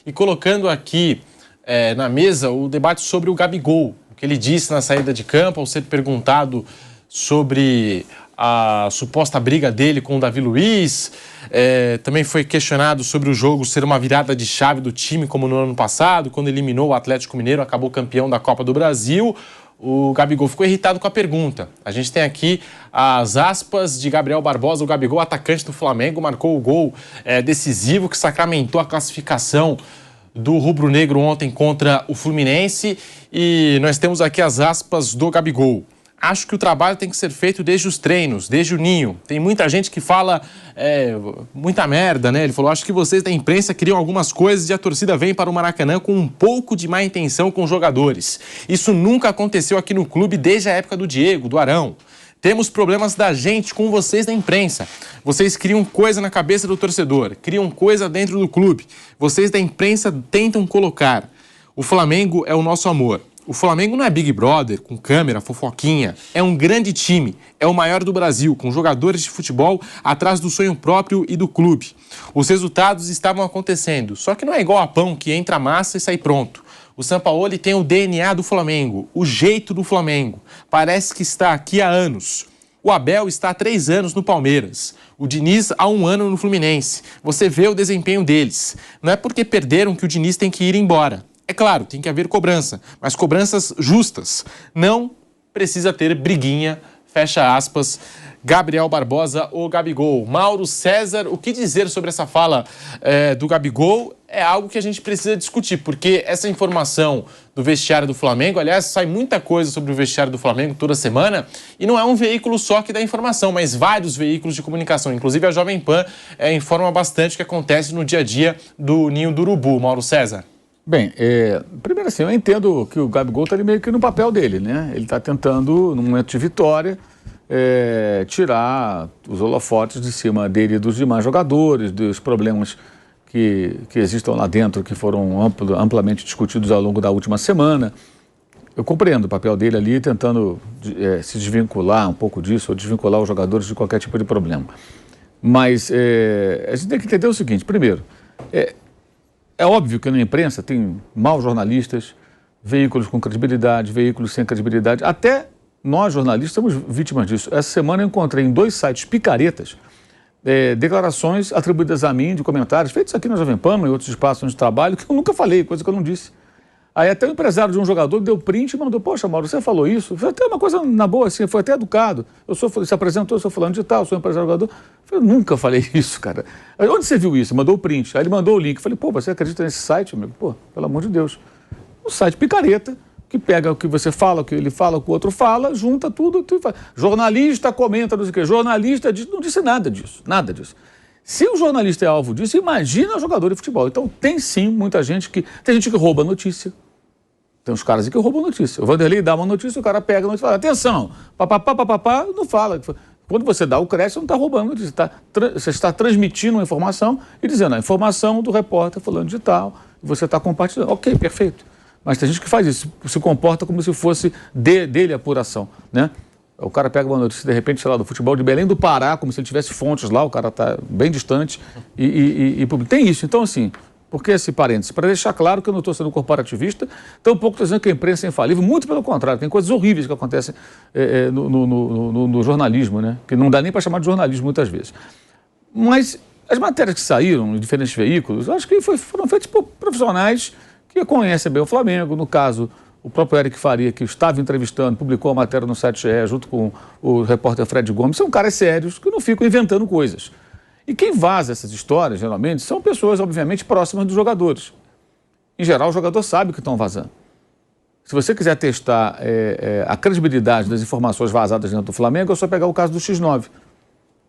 e colocando aqui na mesa o debate sobre o Gabigol, o que ele disse na saída de campo ao ser perguntado sobre a suposta briga dele com o Davi Luiz. Também foi questionado sobre o jogo ser uma virada de chave do time, como no ano passado, quando eliminou o Atlético Mineiro, acabou campeão da Copa do Brasil. O Gabigol ficou irritado com a pergunta. A gente tem aqui as aspas de Gabriel Barbosa. O Gabigol, atacante do Flamengo, marcou o gol decisivo que sacramentou a classificação do rubro-negro ontem contra o Fluminense. E nós temos aqui as aspas do Gabigol. Acho que o trabalho tem que ser feito desde os treinos, desde o ninho. Tem muita gente que fala muita merda, né? Ele falou, acho que vocês da imprensa criam algumas coisas e a torcida vem para o Maracanã com um pouco de má intenção com os jogadores. Isso nunca aconteceu aqui no clube desde a época do Diego, do Arão. Temos problemas da gente com vocês da imprensa. Vocês criam coisa na cabeça do torcedor, criam coisa dentro do clube. Vocês da imprensa tentam colocar. O Flamengo é o nosso amor. O Flamengo não é Big Brother, com câmera, fofoquinha. É um grande time, é o maior do Brasil, com jogadores de futebol atrás do sonho próprio e do clube. Os resultados estavam acontecendo, só que não é igual a pão que entra a massa e sai pronto. O Sampaoli tem o DNA do Flamengo, o jeito do Flamengo. Parece que está aqui há anos. O Abel está há 3 anos no Palmeiras. O Diniz há 1 ano no Fluminense. Você vê o desempenho deles. Não é porque perderam que o Diniz tem que ir embora. É claro, tem que haver cobrança, mas cobranças justas. Não precisa ter briguinha, fecha aspas, Gabriel Barbosa ou Gabigol. Mauro César, o que dizer sobre essa fala do Gabigol? É algo que a gente precisa discutir, porque essa informação do vestiário do Flamengo, aliás, sai muita coisa sobre o vestiário do Flamengo toda semana, e não é um veículo só que dá informação, mas vários veículos de comunicação. Inclusive a Jovem Pan informa bastante o que acontece no dia a dia do Ninho do Urubu. Mauro César. Bem, primeiro assim, eu entendo que o Gabigol está ali meio que no papel dele, né? Ele está tentando, no momento de vitória, tirar os holofotes de cima dele e dos demais jogadores, dos problemas que existam lá dentro, que foram amplamente discutidos ao longo da última semana. Eu compreendo o papel dele ali, tentando se desvincular um pouco disso, ou desvincular os jogadores de qualquer tipo de problema. Mas a gente tem que entender o seguinte, primeiro, é óbvio que na imprensa tem maus jornalistas, veículos com credibilidade, veículos sem credibilidade. Até nós, jornalistas, somos vítimas disso. Essa semana eu encontrei em 2 sites picaretas declarações atribuídas a mim, de comentários, feitos aqui na Jovem Pan, em outros espaços de trabalho, que eu nunca falei, coisa que eu não disse. Aí até o empresário de um jogador deu print e mandou, poxa, Mauro, você falou isso? Foi até uma coisa na boa, assim, foi até educado. Se apresentou, eu sou fulano de tal, sou empresário do jogador. Eu nunca falei isso, cara. Onde você viu isso? Mandou o print. Aí ele mandou o link. Eu falei, pô, você acredita nesse site, amigo? Pô, pelo amor de Deus. Um site picareta, que pega o que você fala, o que ele fala, o que o outro fala, junta tudo. Jornalista comenta, não sei o quê. Jornalista não disse nada disso, nada disso. Se o jornalista é alvo disso, imagina o jogador de futebol. Então tem sim muita gente que... Tem gente que rouba notícia. Tem uns caras aí que roubam notícia. O Vanderlei dá uma notícia, o cara pega a notícia e fala, atenção, papapá, não fala. Quando você dá o crédito, você não está roubando notícia. Você está transmitindo uma informação e dizendo a informação do repórter falando de tal, e você está compartilhando. Ok, perfeito. Mas tem gente que faz isso, se comporta como se fosse dele a apuração, né? O cara pega uma notícia, de repente, sei lá, do futebol de Belém do Pará, como se ele tivesse fontes lá, o cara está bem distante e tem isso. Então, assim... Por que esse parênteses? Para deixar claro que eu não estou sendo corporativista, tampouco estou dizendo que a imprensa é infalível, muito pelo contrário, tem coisas horríveis que acontecem no jornalismo, né? Que não dá nem para chamar de jornalismo muitas vezes. Mas as matérias que saíram em diferentes veículos, acho que foram feitas por profissionais que conhecem bem o Flamengo. No caso, o próprio Eric Faria, que estava entrevistando, publicou a matéria no site GE, junto com o repórter Fred Gomes. São caras sérios que não ficam inventando coisas. E quem vaza essas histórias, geralmente, são pessoas, obviamente, próximas dos jogadores. Em geral, o jogador sabe o que estão vazando. Se você quiser testar a credibilidade das informações vazadas dentro do Flamengo, é só pegar o caso do X9.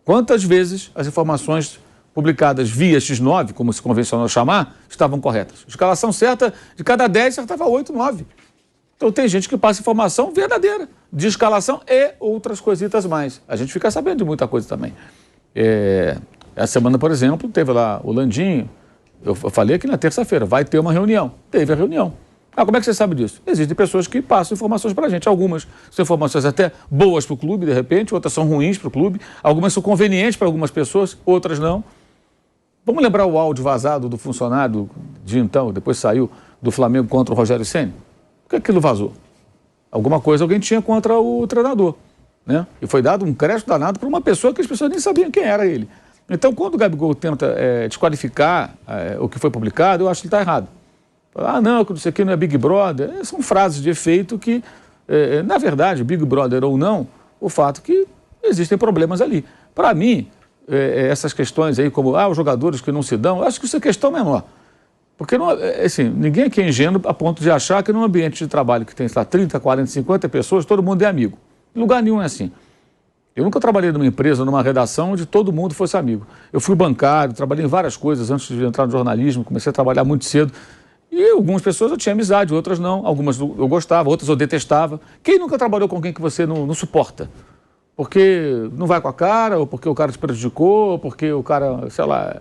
Quantas vezes as informações publicadas via X9, como se convencionou chamar, estavam corretas? Escalação certa, de cada 10, acertava 8, 9. Então tem gente que passa informação verdadeira, de escalação e outras coisitas mais. A gente fica sabendo de muita coisa também. Essa semana, por exemplo, teve lá o Landinho, eu falei aqui na terça-feira, vai ter uma reunião. Teve a reunião. Como é que você sabe disso? Existem pessoas que passam informações para a gente. Algumas são informações até boas para o clube, de repente, outras são ruins para o clube, algumas são convenientes para algumas pessoas, outras não. Vamos lembrar o áudio vazado do funcionário de então, depois saiu, do Flamengo contra o Rogério Ceni? Por que aquilo vazou? Alguma coisa alguém tinha contra o treinador, né? E foi dado um crédito danado para uma pessoa que as pessoas nem sabiam quem era ele. Então, quando o Gabigol tenta desqualificar o que foi publicado, eu acho que ele está errado. Ah, não, isso aqui não é Big Brother. São frases de efeito que, na verdade, Big Brother ou não, o fato que existem problemas ali. Para mim, essas questões aí, como os jogadores que não se dão, eu acho que isso é questão menor. Porque não, assim, ninguém aqui é ingênuo a ponto de achar que num ambiente de trabalho que tem, sei lá, 30, 40, 50 pessoas, todo mundo é amigo. Em lugar nenhum é assim. Eu nunca trabalhei numa empresa, numa redação onde todo mundo fosse amigo. Eu fui bancário, trabalhei em várias coisas antes de entrar no jornalismo, comecei a trabalhar muito cedo. E algumas pessoas eu tinha amizade, outras não. Algumas eu gostava, outras eu detestava. Quem nunca trabalhou com alguém que você não suporta? Porque não vai com a cara, ou porque o cara te prejudicou, ou porque o cara, sei lá,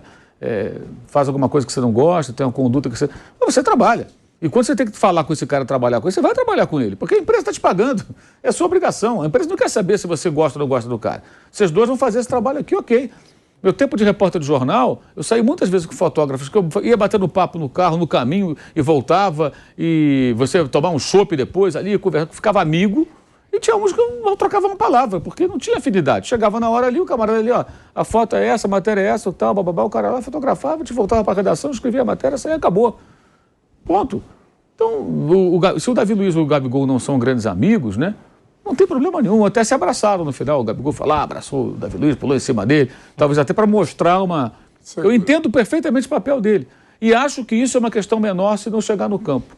faz alguma coisa que você não gosta, tem uma conduta que você... Mas você trabalha. E quando você tem que falar com esse cara, trabalhar com ele, você vai trabalhar com ele, porque a empresa está te pagando. É sua obrigação. A empresa não quer saber se você gosta ou não gosta do cara. Vocês dois vão fazer esse trabalho aqui, ok. Meu tempo de repórter de jornal, eu saí muitas vezes com fotógrafos, que eu ia batendo papo no carro, no caminho, e voltava, e você tomar um chopp depois ali, ficava amigo, e tinha uns que não trocavam uma palavra, porque não tinha afinidade. Chegava na hora ali, o camarada ali, ó, a foto é essa, a matéria é essa, tal, bababá, o cara lá fotografava, a gente voltava para a redação, escrevia a matéria, isso aí acabou. Ponto. Então, se o Davi Luiz e o Gabigol não são grandes amigos, né? Não tem problema nenhum, até se abraçaram no final. O Gabigol falou, abraçou o Davi Luiz, pulou em cima dele, talvez até para mostrar uma... Eu entendo perfeitamente o papel dele. E acho que isso é uma questão menor se não chegar no campo.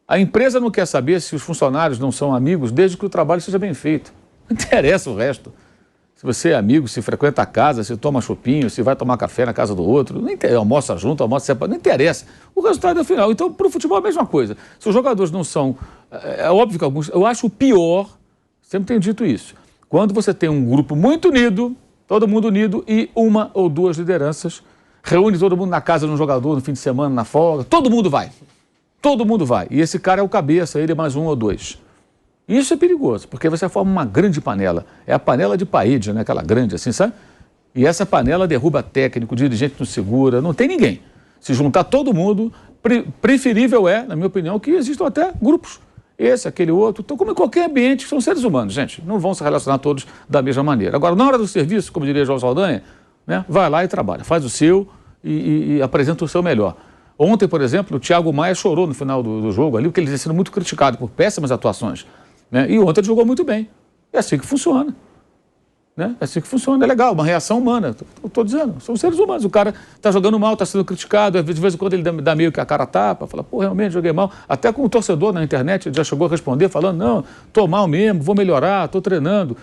A empresa não quer saber se os funcionários não são amigos, desde que o trabalho seja bem feito. Não interessa o resto. Se você é amigo, se frequenta a casa, se toma chopinho, se vai tomar café na casa do outro, não interessa, almoça junto, almoça separado, não interessa. O resultado é o final. Então, para o futebol é a mesma coisa. Se os jogadores não são... É óbvio que alguns... Eu acho o pior, sempre tenho dito isso, quando você tem um grupo muito unido, todo mundo unido, e uma ou duas lideranças, reúne todo mundo na casa de um jogador no fim de semana, na folga, todo mundo vai. Todo mundo vai. E esse cara é o cabeça, ele é mais um ou dois. Isso é perigoso, porque você forma uma grande panela. É a panela de Paide, né? Aquela grande assim, sabe? E essa panela derruba técnico, dirigente não segura, não tem ninguém. Se juntar todo mundo, preferível é, na minha opinião, que existam até grupos. Esse, aquele outro. Então, como em qualquer ambiente, são seres humanos, gente. Não vão se relacionar todos da mesma maneira. Agora, na hora do serviço, como diria João Saldanha, né? Vai lá e trabalha. Faz o seu e apresenta o seu melhor. Ontem, por exemplo, o Thiago Maia chorou no final do jogo ali, porque ele tinha sido muito criticado por péssimas atuações. Né? E ontem ele jogou muito bem. É assim que funciona. Né? É assim que funciona. É legal, uma reação humana. Estou dizendo, são seres humanos. O cara está jogando mal, está sendo criticado, de vez em quando ele dá meio que a cara tapa, fala, pô, realmente joguei mal. Até com o torcedor na internet ele já chegou a responder, falando, não, estou mal mesmo, vou melhorar, estou treinando.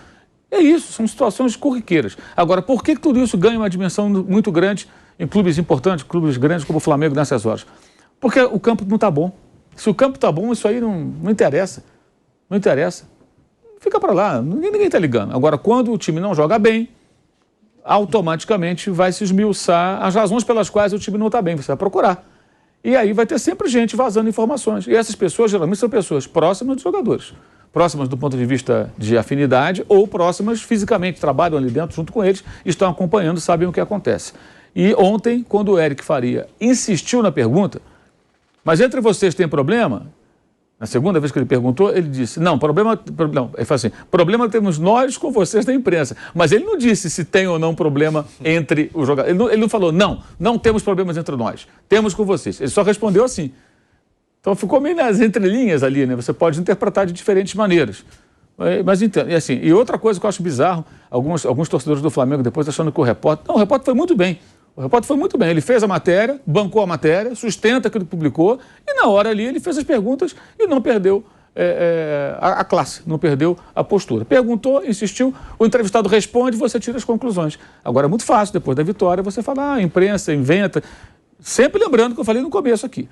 É isso, são situações corriqueiras. Agora, por que tudo isso ganha uma dimensão muito grande em clubes importantes, clubes grandes como o Flamengo nessas horas? Porque o campo não está bom. Se o campo está bom, isso aí não interessa. Não interessa. Fica para lá, ninguém está ligando. Agora, quando o time não joga bem, automaticamente vai se esmiuçar as razões pelas quais o time não está bem. Você vai procurar. E aí vai ter sempre gente vazando informações. E essas pessoas, geralmente, são pessoas próximas dos jogadores. Próximas do ponto de vista de afinidade ou próximas fisicamente, trabalham ali dentro junto com eles, estão acompanhando, sabem o que acontece. E ontem, quando o Eric Faria insistiu na pergunta, mas entre vocês tem problema? Na segunda vez que ele perguntou, ele disse, não, ele falou assim, problema temos nós com vocês da imprensa. Mas ele não disse se tem ou não problema entre os jogadores. Ele não falou, não temos problemas entre nós, temos com vocês. Ele só respondeu assim. Então ficou meio nas entrelinhas ali, né? Você pode interpretar de diferentes maneiras. Mas entendo. E assim, e outra coisa que eu acho bizarro, alguns torcedores do Flamengo depois achando que o repórter foi muito bem. O repórter foi muito bem, ele fez a matéria, bancou a matéria, sustenta aquilo que publicou e na hora ali ele fez as perguntas e não perdeu a classe, não perdeu a postura. Perguntou, insistiu, o entrevistado responde e você tira as conclusões. Agora é muito fácil, depois da vitória, você fala, a imprensa inventa, sempre lembrando que eu falei no começo aqui.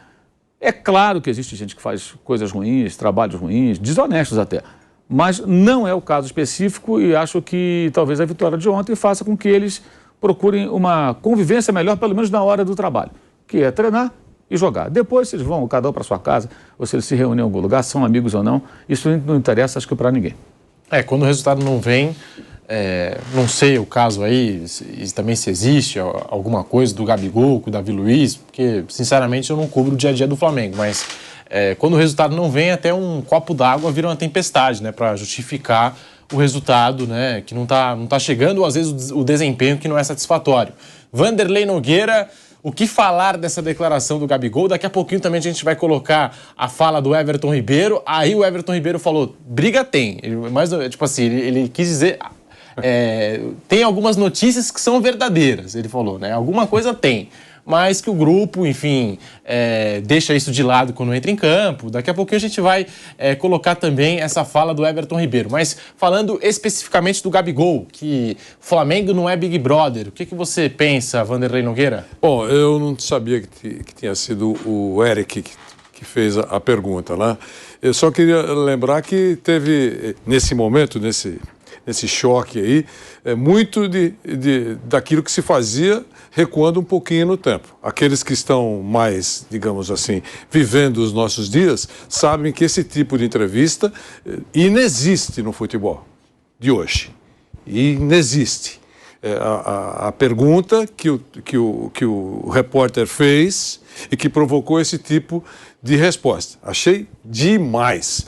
É claro que existe gente que faz coisas ruins, trabalhos ruins, desonestos até, mas não é o caso específico e acho que talvez a vitória de ontem faça com que eles procurem uma convivência melhor, pelo menos na hora do trabalho, que é treinar e jogar. Depois, se eles vão cada um para sua casa, ou se eles se reúnem em algum lugar, são amigos ou não, isso não interessa, acho que para ninguém. Quando o resultado não vem, Não sei o caso aí, também se existe alguma coisa do Gabigol, com o Davi Luiz, porque, sinceramente, eu não cubro o dia a dia do Flamengo, mas quando o resultado não vem, até um copo d'água vira uma tempestade, né, para justificar o resultado, né, que não tá chegando, ou às vezes o desempenho que não é satisfatório. Vanderlei Nogueira, o que falar dessa declaração do Gabigol? Daqui a pouquinho também a gente vai colocar a fala do Everton Ribeiro. Aí o Everton Ribeiro falou, briga tem. Mas, tipo assim, ele quis dizer... tem algumas notícias que são verdadeiras, ele falou, né? Alguma coisa tem, mas que o grupo, enfim, deixa isso de lado quando entra em campo. Daqui a pouquinho a gente vai colocar também essa fala do Everton Ribeiro. Mas falando especificamente do Gabigol, que Flamengo não é Big Brother, o que você pensa, Vanderlei Nogueira? Bom, eu não sabia que tinha sido o Eric que fez a pergunta, né? Eu só queria lembrar que teve, nesse momento, nesse choque aí, muito daquilo que se fazia recuando um pouquinho no tempo. Aqueles que estão mais, digamos assim, vivendo os nossos dias, sabem que esse tipo de entrevista inexiste no futebol de hoje. Inexiste. A pergunta que o repórter fez e que provocou esse tipo de resposta. Achei demais.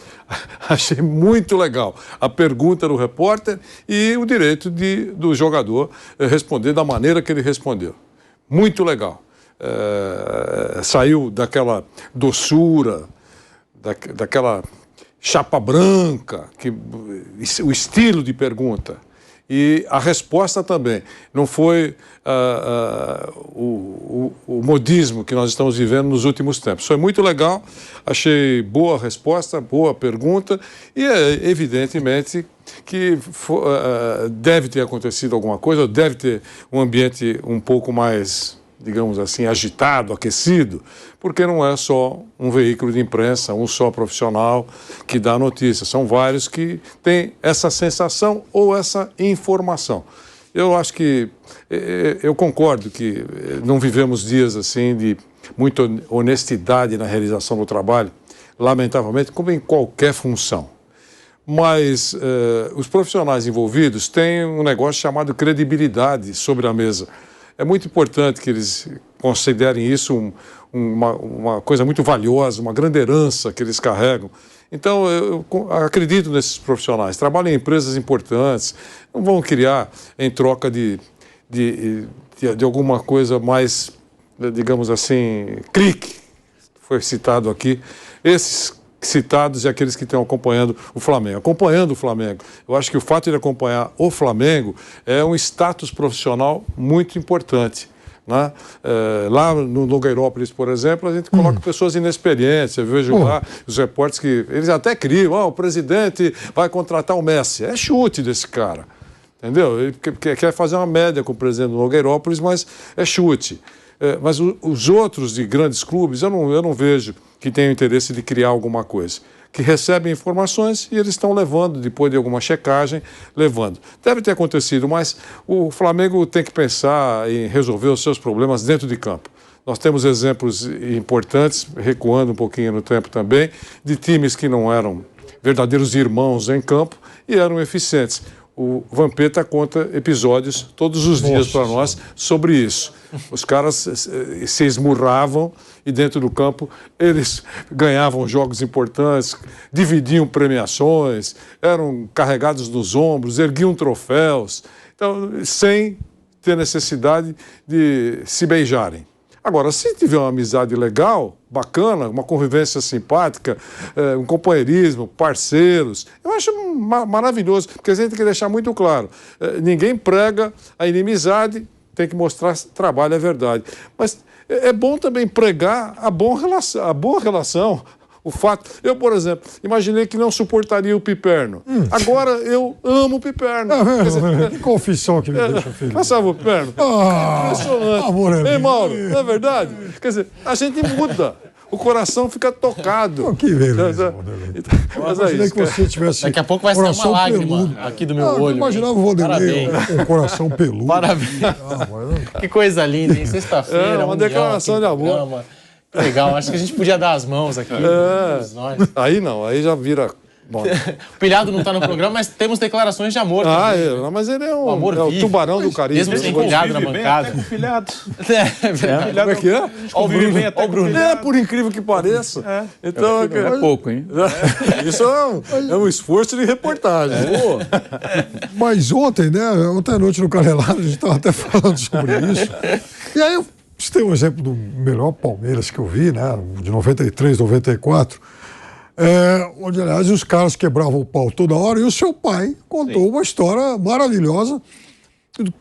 Achei muito legal a pergunta do repórter e o direito do jogador responder da maneira que ele respondeu. Muito legal. Saiu daquela doçura, daquela chapa branca, o estilo de pergunta. E a resposta também. Não foi o modismo que nós estamos vivendo nos últimos tempos. Foi muito legal, achei boa resposta, boa pergunta, e evidentemente que deve ter acontecido alguma coisa, deve ter um ambiente um pouco mais, digamos assim, agitado, aquecido, porque não é só um veículo de imprensa, um só profissional que dá notícia. São vários que têm essa sensação ou essa informação. Eu acho que, eu concordo que não vivemos dias assim de muita honestidade na realização do trabalho, lamentavelmente, como em qualquer função. Mas os profissionais envolvidos têm um negócio chamado credibilidade sobre a mesa. É muito importante que eles considerem isso uma coisa muito valiosa, uma grande herança que eles carregam. Então, eu acredito nesses profissionais. Trabalham em empresas importantes, não vão criar em troca de alguma coisa mais, digamos assim, clique, foi citado aqui. Esses citados e aqueles que estão acompanhando o Flamengo. Acompanhando o Flamengo. Eu acho que o fato de acompanhar o Flamengo é um status profissional muito importante. Né? Lá no Nogueirópolis, por exemplo, a gente coloca pessoas inexperientes. Eu vejo lá os repórteres que eles até criam, o presidente vai contratar o Messi. É chute desse cara. Entendeu? Ele quer fazer uma média com o presidente do Nogueirópolis, mas é chute. Mas os outros de grandes clubes, eu não vejo que tenham interesse de criar alguma coisa. Que recebem informações e eles estão levando, depois de alguma checagem, levando. Deve ter acontecido, mas o Flamengo tem que pensar em resolver os seus problemas dentro de campo. Nós temos exemplos importantes, recuando um pouquinho no tempo também, de times que não eram verdadeiros irmãos em campo e eram eficientes. O Vampeta conta episódios todos os dias para nós sobre isso. Os caras se esmurravam e dentro do campo eles ganhavam jogos importantes, dividiam premiações, eram carregados nos ombros, erguiam troféus, então, sem ter necessidade de se beijarem. Agora, se tiver uma amizade legal, bacana, uma convivência simpática, um companheirismo, parceiros, eu acho maravilhoso, porque a gente tem que deixar muito claro, ninguém prega a inimizade, tem que mostrar trabalho, é verdade. Mas é bom também pregar a boa relação. O fato... Eu, por exemplo, imaginei que não suportaria o Piperno. Agora eu amo o Piperno. Que confissão que me deixa feliz. Passava o Piperno. Impressionante. Amor, Ei, Mauro, não é verdade? Quer dizer, a gente muda. O coração fica tocado. Que beleza, mas é isso, que você tivesse daqui a pouco vai sair uma lágrima aqui do meu olho. Eu imaginava o Vanderlei com o coração peludo. Parabéns. Que coisa linda, hein? Sexta-feira. Uma declaração de amor. Legal, acho que a gente podia dar as mãos aqui. Nós. Aí não, aí já vira Bom. O Pilhado não está no programa, mas temos declarações de amor. Mas ele é O amor o vive. tubarão do Caribe. Mesmo sem pilhado na bancada. Com pilhado. É verdade. Como é que é? Convive bem até com pilhado. Por incrível que pareça. Então, É pouco, hein? isso é um esforço de reportagem. Mas ontem, né? Ontem à noite no Canelado, a gente estava até falando sobre isso. E aí eu citei um exemplo do melhor Palmeiras que eu vi, né? De 93, 94. Onde, aliás, os caras quebravam o pau toda hora. E o seu pai contou uma história maravilhosa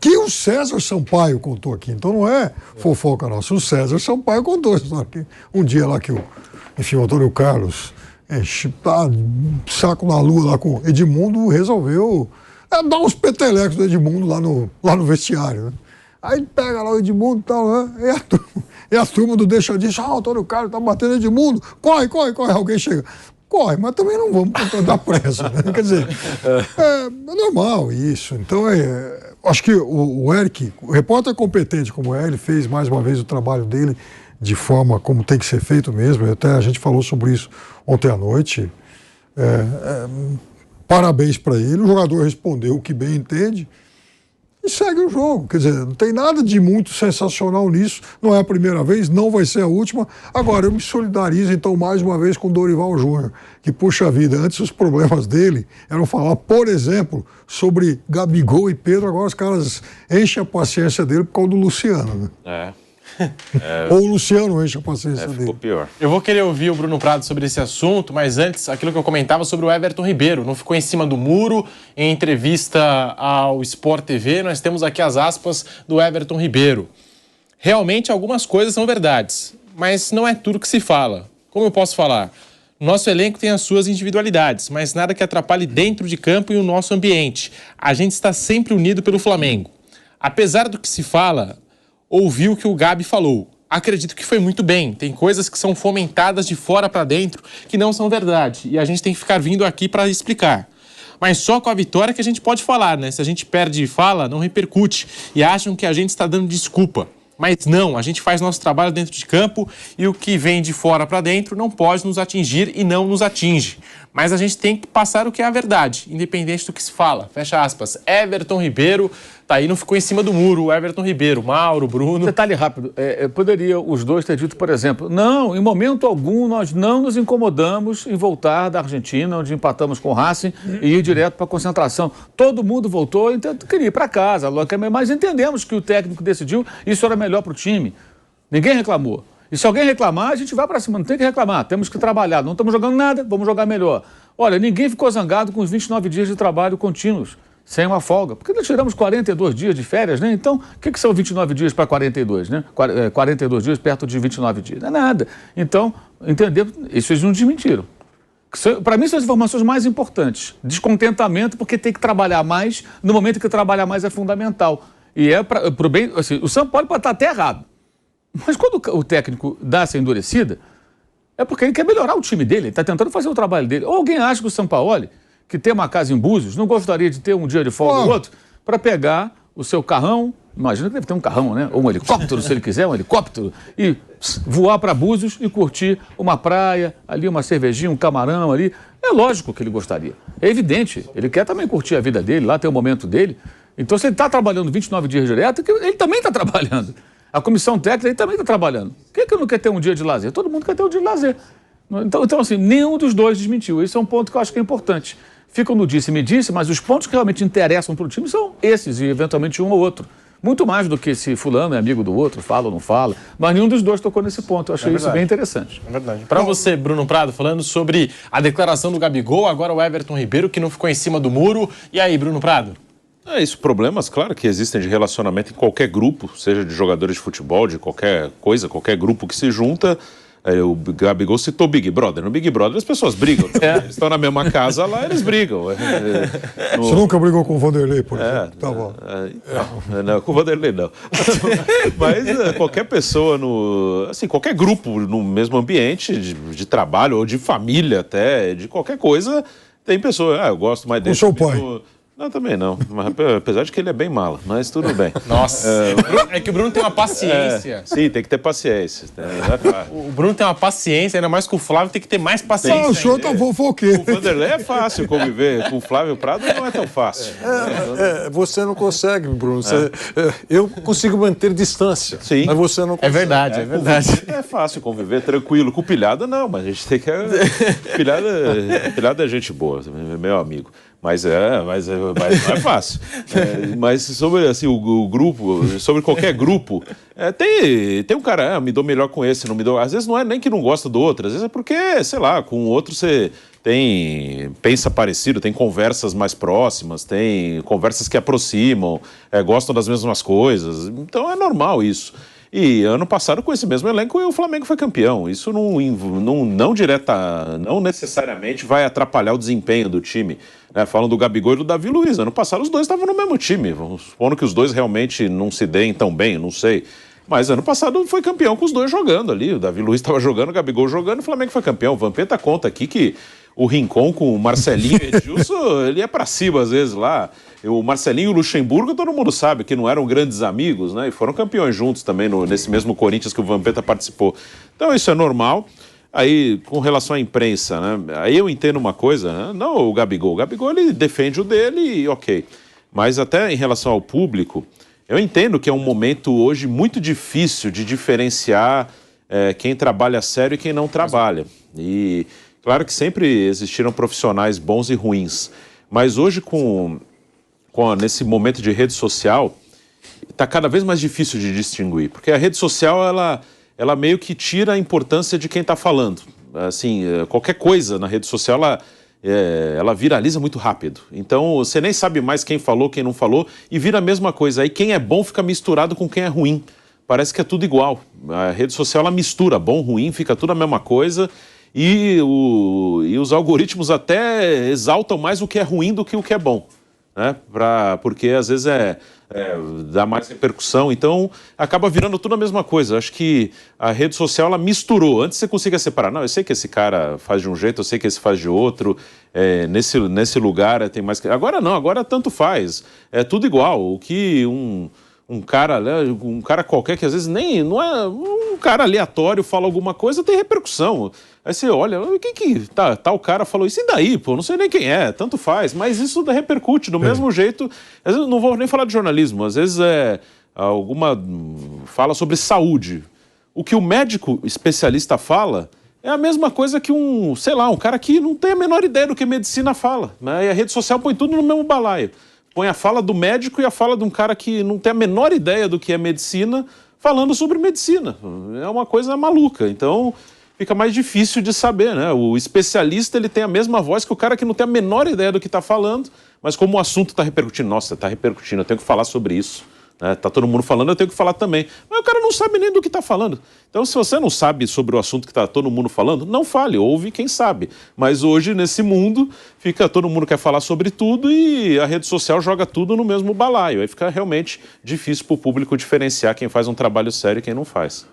que o César Sampaio contou aqui. Então não é fofoca nossa. O César Sampaio contou a história aqui. Um dia lá que o Antônio Carlos saco na lua lá com Edmundo, resolveu dar uns petelecos do Edmundo lá no vestiário, né? Aí pega lá o Edmundo e tal, né? E a turma do deixa disso, Antônio Carlos tá batendo Edmundo, corre, alguém chega. Corre, mas também não vamos dar pressa, né? Quer dizer, é normal isso. Então, acho que o Eric, o repórter competente como é, ele fez mais uma vez o trabalho dele de forma como tem que ser feito mesmo. Até a gente falou sobre isso ontem à noite. Parabéns para ele. O jogador respondeu o que bem entende e segue o jogo. Quer dizer, não tem nada de muito sensacional nisso. Não é a primeira vez, não vai ser a última. Agora, eu me solidarizo, então, mais uma vez com o Dorival Júnior, que, puxa vida, antes os problemas dele eram falar, por exemplo, sobre Gabigol e Pedro. Agora os caras enchem a paciência dele por causa do Luciano, né? Ou o Luciano enche a paciência dele. Ficou pior. Eu vou querer ouvir o Bruno Prado sobre esse assunto, mas antes, aquilo que eu comentava sobre o Everton Ribeiro. Não ficou em cima do muro. Em entrevista ao Sport TV, nós temos aqui as aspas do Everton Ribeiro. Realmente, algumas coisas são verdades, mas não é tudo que se fala. Como eu posso falar? Nosso elenco tem as suas individualidades, mas nada que atrapalhe dentro de campo e o nosso ambiente. A gente está sempre unido pelo Flamengo. Apesar do que se fala, ouvi o que o Gabi falou. Acredito que foi muito bem. Tem coisas que são fomentadas de fora para dentro que não são verdade. E a gente tem que ficar vindo aqui para explicar. Mas só com a vitória que a gente pode falar, né? Se a gente perde e fala, não repercute. E acham que a gente está dando desculpa. Mas não, a gente faz nosso trabalho dentro de campo e o que vem de fora para dentro não pode nos atingir e não nos atinge. Mas a gente tem que passar o que é a verdade, independente do que se fala. Fecha aspas. Everton Ribeiro, tá aí, não ficou em cima do muro. O Everton Ribeiro, Mauro, Bruno. Detalhe rápido, poderia os dois ter dito, por exemplo, não, em momento algum nós não nos incomodamos em voltar da Argentina, onde empatamos com o Racing, e ir direto para a concentração. Todo mundo voltou, então queria ir para casa, mas entendemos que o técnico decidiu, isso era melhor para o time. Ninguém reclamou. E se alguém reclamar, a gente vai para cima, não tem que reclamar, temos que trabalhar. Não estamos jogando nada, vamos jogar melhor. Olha, ninguém ficou zangado com os 29 dias de trabalho contínuos, sem uma folga. Porque nós tiramos 42 dias de férias, né? Então, o que são 29 dias para 42, né? 42 dias perto de 29 dias. Não é nada. Então, entender, isso eles não desmentiram. Para mim, são as informações mais importantes. Descontentamento, porque tem que trabalhar mais, no momento que trabalhar mais é fundamental. E é para o bem, assim, o São Paulo pode estar até errado. Mas quando o técnico dá essa endurecida, é porque ele quer melhorar o time dele, ele está tentando fazer o trabalho dele. Ou alguém acha que o Sampaoli, que tem uma casa em Búzios, não gostaria de ter um dia de folga ou outro, para pegar o seu carrão, imagina que deve ter um carrão, né? Ou um helicóptero, se ele quiser, um helicóptero, e voar para Búzios e curtir uma praia, ali uma cervejinha, um camarão ali. É lógico que ele gostaria. É evidente, ele quer também curtir a vida dele, lá ter o momento dele. Então, se ele está trabalhando 29 dias direto, ele também está trabalhando. A comissão técnica também está trabalhando. Quem é que não quer ter um dia de lazer? Todo mundo quer ter um dia de lazer. Então, assim, nenhum dos dois desmentiu. Esse é um ponto que eu acho que é importante. Ficam no disse-me disse, mas os pontos que realmente interessam para o time são esses, e eventualmente um ou outro. Muito mais do que se fulano é amigo do outro, fala ou não fala. Mas nenhum dos dois tocou nesse ponto. Eu achei isso bem interessante. É verdade. Para você, Bruno Prado, falando sobre a declaração do Gabigol, agora o Everton Ribeiro, que não ficou em cima do muro. E aí, Bruno Prado? Isso, problemas, claro, que existem de relacionamento em qualquer grupo, seja de jogadores de futebol, de qualquer coisa, qualquer grupo que se junta. O Gabigol citou Big Brother. No Big Brother as pessoas brigam. Eles estão na mesma casa lá, eles brigam. Você nunca brigou com o Vanderlei, por exemplo? Tá bom. Não, com o Vanderlei não. Mas qualquer pessoa, qualquer grupo no mesmo ambiente de trabalho ou de família até, de qualquer coisa, tem pessoa, eu gosto mais desse. O seu pai? Não, também não. Mas, apesar de que ele é bem mala, mas tudo bem. Nossa, é que o Bruno tem uma paciência. Sim, tem que ter paciência. O Bruno tem uma paciência, ainda mais que o Flávio tem que ter mais paciência. Não, o senhor tá fofoqueiro. O Vanderlei é fácil conviver, com o Flávio Prado não é tão fácil. Você não consegue, Bruno. Eu consigo manter distância, Sim. mas você não consegue. É verdade, é verdade. É fácil conviver tranquilo. Com o Pilhada, não, mas a gente tem que. Pilhada é gente boa, meu amigo. Mas não é fácil. Mas sobre assim, o grupo, sobre qualquer grupo, tem um cara, me dou melhor com esse, não me dou. Às vezes não é nem que não gosta do outro, às vezes é porque, sei lá, com o outro você pensa parecido, tem conversas mais próximas, tem conversas que aproximam, gostam das mesmas coisas. Então é normal isso. E ano passado, com esse mesmo elenco, o Flamengo foi campeão. Isso não necessariamente vai atrapalhar o desempenho do time. Falam do Gabigol e do Davi Luiz. Ano passado, os dois estavam no mesmo time. Vamos supondo que os dois realmente não se deem tão bem, não sei. Mas ano passado foi campeão com os dois jogando ali. O Davi Luiz estava jogando, o Gabigol jogando, o Flamengo foi campeão. O Vampeta conta aqui que o Rincon com o Marcelinho e Edilson, ele ia pra cima às vezes lá. O Marcelinho e o Luxemburgo, todo mundo sabe que não eram grandes amigos, né? E foram campeões juntos também nesse mesmo Corinthians que o Vampeta participou. Então isso é normal. Aí, com relação à imprensa, né? Aí eu entendo uma coisa, né? Não o Gabigol. O Gabigol, ele defende o dele e ok. Mas até em relação ao público, eu entendo que é um momento hoje muito difícil de diferenciar quem trabalha sério e quem não trabalha. E claro que sempre existiram profissionais bons e ruins. Mas hoje, nesse momento de rede social, está cada vez mais difícil de distinguir. Porque a rede social, ela meio que tira a importância de quem está falando. Assim, qualquer coisa na rede social, ela viraliza muito rápido. Então, você nem sabe mais quem falou, quem não falou, e vira a mesma coisa. Aí quem é bom fica misturado com quem é ruim. Parece que é tudo igual. A rede social, ela mistura bom, ruim, fica tudo a mesma coisa. E os algoritmos até exaltam mais o que é ruim do que o que é bom. Né? Porque às vezes dá mais repercussão, então acaba virando tudo a mesma coisa. Acho que a rede social, ela misturou. Antes você conseguia separar. Não, eu sei que esse cara faz de um jeito, eu sei que esse faz de outro. Nesse lugar tem mais... Agora não, agora tanto faz. É tudo igual. O que um cara qualquer que às vezes nem... Não é um cara aleatório fala alguma coisa, tem repercussão. Aí você olha, tal cara falou isso, e daí, pô? Não sei nem quem é, tanto faz. Mas isso repercute do mesmo jeito. Às vezes não vou nem falar de jornalismo, às vezes fala sobre saúde. O que o médico especialista fala é a mesma coisa que um cara que não tem a menor ideia do que medicina fala. Né? E a rede social põe tudo no mesmo balaio. Põe a fala do médico e a fala de um cara que não tem a menor ideia do que é medicina, falando sobre medicina. É uma coisa maluca. Então, fica mais difícil de saber, né? O especialista, ele tem a mesma voz que o cara que não tem a menor ideia do que está falando, mas como o assunto está repercutindo, nossa, está repercutindo, eu tenho que falar sobre isso. Tá todo mundo falando, eu tenho que falar também. Mas o cara não sabe nem do que está falando. Então, se você não sabe sobre o assunto que está todo mundo falando, não fale, ouve quem sabe. Mas hoje, nesse mundo, todo mundo quer falar sobre tudo e a rede social joga tudo no mesmo balaio. Aí fica realmente difícil para o público diferenciar quem faz um trabalho sério e quem não faz.